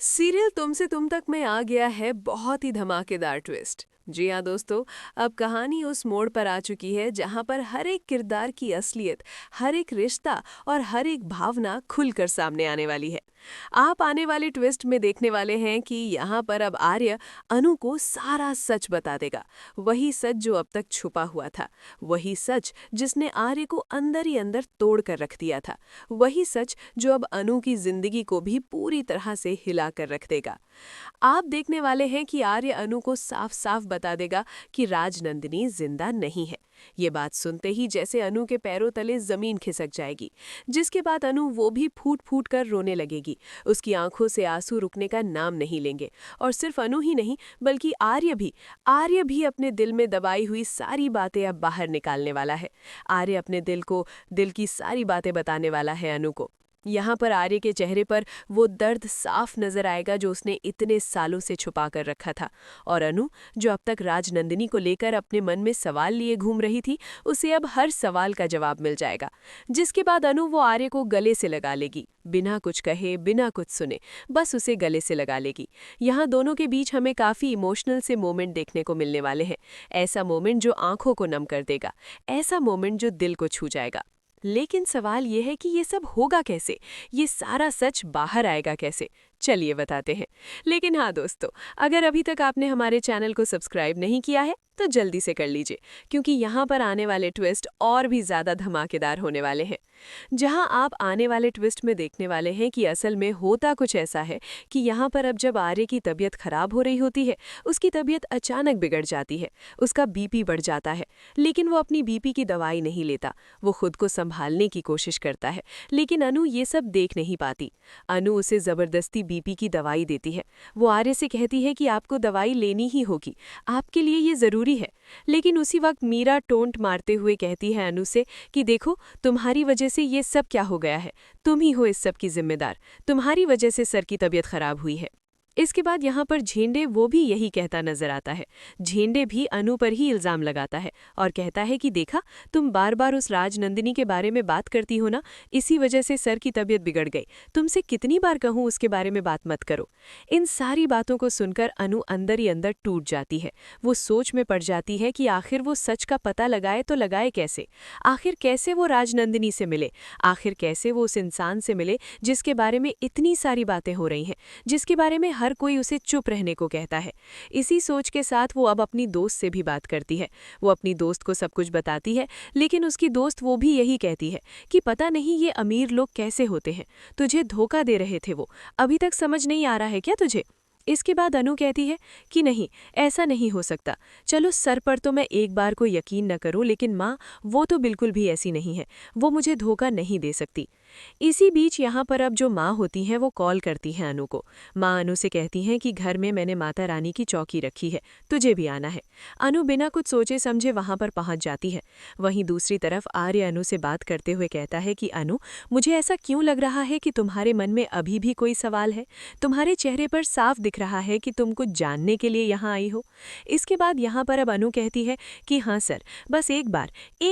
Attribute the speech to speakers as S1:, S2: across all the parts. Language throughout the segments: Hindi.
S1: सीरियल तुमसे तुम तक में आ गया है बहुत ही धमाकेदार ट्विस्ट। जी हाँ दोस्तों, अब कहानी उस मोड़ पर आ चुकी है जहाँ पर हर एक किरदार की असलियत, हर एक रिश्ता और हर एक भावना खुलकर सामने आने वाली है। आप आने वाले ट्विस्ट में देखने वाले हैं कि यहाँ पर अब आर्य अनु को सारा सच बता देगा। वही सच जो अब तक छुपा हुआ था, वही सच जिसने आर्य को अंदर ही अंदर तोड़ कर रख दिया था, वही सच जो अब अनु की जिंदगी को भी पूरी तरह से हिला कर रख देगा। आप देखने वाले हैं कि आर्य अनु को साफ साफ बता देगा कि राजनंदिनी जिंदा नहीं है। ये बात सुनते ही जैसे अनु के पैरों तले जमीन खिसक जाएगी, जिसके बाद अनु वो भी फूट फूट कर रोने लगेगी। उसकी आंखों से आंसू रुकने का नाम नहीं लेंगे। और सिर्फ अनु ही नहीं बल्कि आर्य भी अपने दिल में दबाई हुई सारी बातें अब बाहर निकालने वाला है। आर्य अपने दिल की सारी बातें बताने वाला है अनु को। यहाँ पर आर्य के चेहरे पर वो दर्द साफ नजर आएगा जो उसने इतने सालों से छुपा कर रखा था। और अनु, जो अब तक राजनंदिनी को लेकर अपने मन में सवाल लिए घूम रही थी, उसे अब हर सवाल का जवाब मिल जाएगा। जिसके बाद अनु वो आर्य को गले से लगा लेगी, बिना कुछ कहे, बिना कुछ सुने, बस उसे गले से लगा लेगी। यहाँ दोनों के बीच हमें काफी इमोशनल से मोमेंट देखने को मिलने वाले हैं। ऐसा मोमेंट जो आंखों को नम कर देगा, ऐसा मोमेंट जो दिल को छू जाएगा। लेकिन सवाल ये है कि ये सब होगा कैसे, ये सारा सच बाहर आएगा कैसे? चलिए बताते हैं। लेकिन हाँ दोस्तों, अगर अभी तक आपने हमारे चैनल को सब्सक्राइब नहीं किया है तो जल्दी से कर लीजिए, क्योंकि यहाँ पर आने वाले ट्विस्ट और भी ज़्यादा धमाकेदार होने वाले हैं। जहाँ आप आने वाले ट्विस्ट में देखने वाले हैं कि असल में होता कुछ ऐसा है कि यहाँ पर अब जब आर्य की तबीयत खराब हो रही होती है, उसकी तबीयत अचानक बिगड़ जाती है, उसका बीपी बढ़ जाता है। लेकिन वो अपनी बीपी की दवाई नहीं लेता, वो खुद को संभालने की कोशिश करता है। लेकिन अनु ये सब देख नहीं पाती। अनु उसे ज़बरदस्ती बीपी की दवाई देती है। वो आर्य से कहती है कि आपको दवाई लेनी ही होगी, आपके लिए ये ज़रूरी है। लेकिन उसी वक्त मीरा टोंट मारते हुए कहती है अनु से कि देखो, तुम्हारी वजह से ये सब क्या हो गया है, तुम ही हो इस सब की जिम्मेदार, तुम्हारी वजह से सर की तबीयत खराब हुई है। इसके बाद यहाँ पर झेंडे वो भी यही कहता नजर आता है। झेंडे भी अनु पर ही इल्जाम लगाता है और कहता है कि देखा, तुम बार बार उस राजनंदिनी के बारे में बात करती हो ना, इसी वजह से सर की तबीयत बिगड़ गई। तुमसे कितनी बार कहूँ उसके बारे में बात मत करो। इन सारी बातों को सुनकर अनु अंदर ही अंदर टूट जाती है। वो सोच में पड़ जाती है कि आखिर वो सच का पता लगाए तो लगाए कैसे, आखिर कैसे वो राजनंदिनी से मिले, आखिर कैसे वो उस इंसान से मिले जिसके बारे में इतनी सारी बातें हो रही हैं, जिसके बारे में हर कोई उसे चुप रहने को कहता है। इसी सोच के साथ वो अब अपनी दोस्त से भी बात करती है। वो अपनी दोस्त को सब कुछ बताती है, लेकिन उसकी दोस्त वो भी यही कहती है कि पता नहीं ये अमीर लोग कैसे होते हैं, तुझे धोखा दे रहे थे वो, अभी तक समझ नहीं आ रहा है क्या तुझे? इसके बाद अनु कहती है कि नहीं, ऐसा नहीं हो सकता। चलो, सर पर तो मैं एक बार को यकीन न करूं, लेकिन माँ, वो तो बिल्कुल भी ऐसी नहीं है, वो मुझे धोखा नहीं दे सकती। इसी बीच यहाँ पर अब जो माँ होती हैं वो कॉल करती हैं अनु को। माँ अनु से कहती हैं कि घर में मैंने माता रानी की चौकी रखी है, तुझे भी आना है। अनु बिना कुछ सोचे समझे वहाँ पर पहुँच जाती है। वहीं दूसरी तरफ आर्य अनु से बात करते हुए कहता है कि अनु, मुझे ऐसा क्यों लग रहा है कि तुम्हारे मन में अभी भी कोई सवाल है, तुम्हारे चेहरे पर साफ दिख रहा है कि तुम कुछ जानने के लिए यहाँ आई हो। इसके बाद यहाँ पर अब अनु कहती है कि हाँ सर, बस एक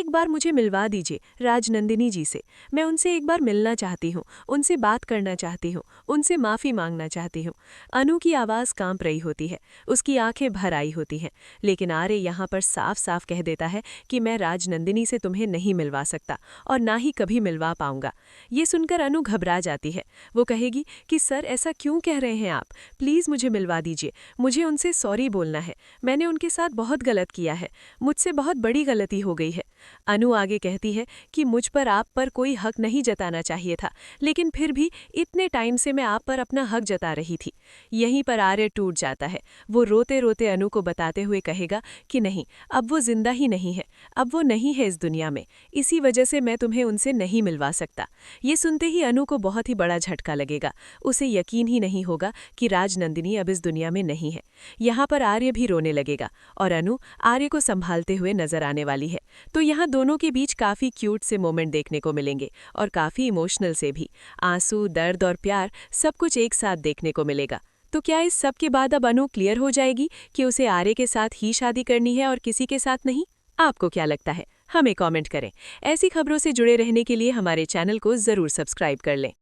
S1: बार मुझे मिलवा दीजिए राजनंदिनी जी से। मैं उनसे एक बार मिलना चाहती हूँ, उनसे बात करना चाहती हूँ, उनसे माफ़ी मांगना चाहती हूँ। अनु की आवाज़ कांप रही होती है, उसकी आंखें भर आई होती हैं, लेकिन आर्य यहाँ पर साफ साफ कह देता है कि मैं राजनंदिनी से तुम्हें नहीं मिलवा सकता और ना ही कभी मिलवा पाऊंगा। ये सुनकर अनु घबरा जाती है। वो कहेगी कि सर, ऐसा क्यों कह रहे हैं आप, प्लीज़ मुझे मिलवा दीजिए, मुझे उनसे सॉरी बोलना है, मैंने उनके साथ बहुत गलत किया है, मुझसे बहुत बड़ी गलती हो गई है। अनु आगे कहती है कि मुझ पर आप पर कोई हक नहीं जताना चाहिए था, लेकिन फिर भी इतने टाइम से मैं आप पर अपना हक जता रही थी। यहीं पर आर्य टूट जाता है। वो रोते रोते अनु को बताते हुए कहेगा कि नहीं, अब वो जिंदा ही नहीं है, अब वो नहीं है इस दुनिया में, इसी वजह से मैं तुम्हें उनसे नहीं मिलवा सकता। ये सुनते ही अनु को बहुत ही बड़ा झटका लगेगा। उसे यकीन ही नहीं होगा कि राजनंदिनी अब इस दुनिया में नहीं है। यहाँ पर आर्य भी रोने लगेगा और अनु आर्य को संभालते हुए नजर आने वाली है। तो यहाँ दोनों के बीच काफ़ी क्यूट से मोमेंट देखने को मिलेंगे और काफ़ी इमोशनल से भी। आंसू, दर्द और प्यार सब कुछ एक साथ देखने को मिलेगा। तो क्या इस सब के बाद अब अनु क्लियर हो जाएगी कि उसे आर्य के साथ ही शादी करनी है और किसी के साथ नहीं? आपको क्या लगता है? हमें कमेंट करें। ऐसी खबरों से जुड़े रहने के लिए हमारे चैनल को ज़रूर सब्सक्राइब कर लें।